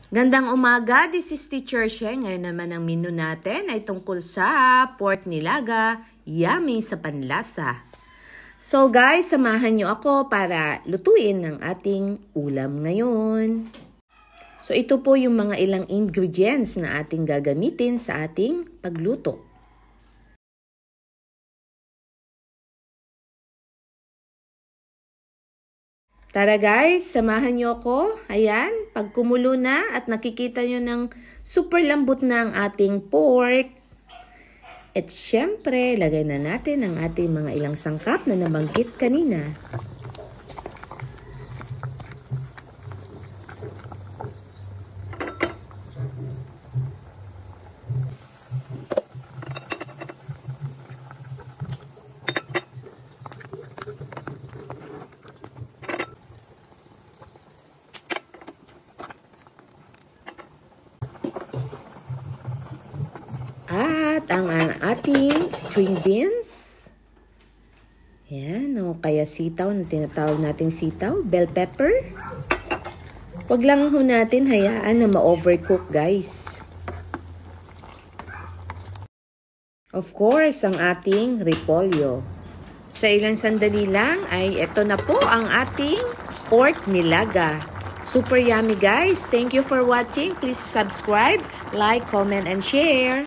Gandang umaga, this is Teacher She. Ngayon naman ang menu natin ay tungkol sa pork nilaga, yummy sa panlasa. So guys, samahan nyo ako para lutuin ang ating ulam ngayon. So ito po yung mga ilang ingredients na ating gagamitin sa ating pagluto. Tara guys, samahan nyo ako. Ayan, pag kumulo na at nakikita nyo ng super lambot na ang ating pork. At syempre, lagay na natin ang ating mga ilang sangkap na nabanggit kanina. At ang ating string beans. Yan, o kaya sitaw na tinatawag nating sitaw, bell pepper. Huwag lang ho natin hayaan na ma-overcook, guys. Of course, ang ating repolyo. Sa ilang sandali lang ay ito na po ang ating pork nilaga. Super yummy, guys. Thank you for watching. Please subscribe, like, comment, and share.